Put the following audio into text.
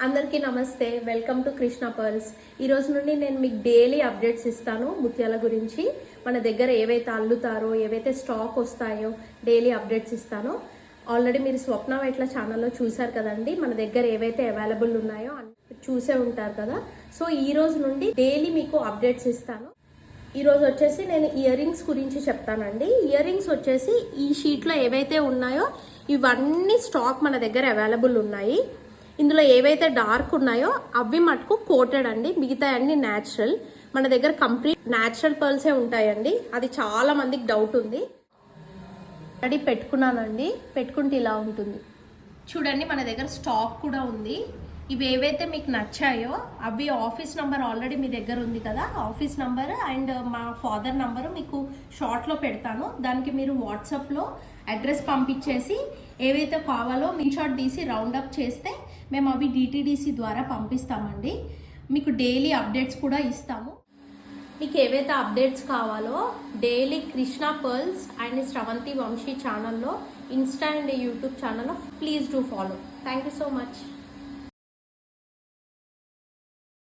అందరికీ నమస్తే, welcome to Krishna pearls. ఈ రోజు నుండి నేను మీకు డైలీ అప్డేట్స్ ఇస్తాను ముత్యాల గురించి. మన దగ్గర ఏవైతే అల్లుతారో, ఏవైతే స్టాక్ వస్తాయో డైలీ అప్డేట్స్ ఇస్తాను. ఆల్రెడీ మీరు స్వప్న వైట్ల ఛానల్లో చూసారు కదండి, మన దగ్గర ఏవైతే అవైలబుల్ ఉన్నాయో చూసే ఉంటారు కదా. సో ఈ రోజు నుండి డైలీ మీకు అప్డేట్స్ ఇస్తాను. ఈ రోజు వచ్చేసి నేను ఇయర్ రింగ్స్ గురించి చెప్తానండి. ఇయర్ రింగ్స్ వచ్చేసి ఈ షీట్లో ఏవైతే ఉన్నాయో ఇవన్నీ స్టాక్ మన దగ్గర అవైలబుల్ ఉన్నాయి. ఇందులో ఏవైతే డార్క్ ఉన్నాయో అవి మటుకు కోటెడ్ అండి, మిగతా అన్ని న్యాచురల్. మన దగ్గర కంప్లీట్ న్యాచురల్ పర్ల్సే ఉంటాయండి. అది చాలా మందికి డౌట్ ఉంది. ఆల్రెడీ పెట్టుకున్నానండి, పెట్టుకుంటే ఇలా ఉంటుంది చూడండి. మన దగ్గర స్టాక్ కూడా ఉంది. ఇవి ఏవైతే మీకు నచ్చాయో అవి ఆఫీస్ నంబర్ ఆల్రెడీ మీ దగ్గర ఉంది కదా, ఆఫీస్ నంబర్ అండ్ మా ఫాదర్ నంబరు మీకు షార్ట్లో పెడతాను. దానికి మీరు వాట్సాప్లో అడ్రస్ పంపించేసి ఏవైతే కావాలో మీ షాట్ తీసి రౌండప్ చేస్తే మేము అవి డిటిడిసి ద్వారా పంపిస్తామండి. మీకు డైలీ అప్డేట్స్ కూడా ఇస్తాము. మీకు ఏవైతే అప్డేట్స్ కావాలో daily Krishna pearls and Sravanthi Vamsi ఛానల్లో, ఇన్స్టా అండ్ యూట్యూబ్ ఛానల్లో please do follow. Thank you so much.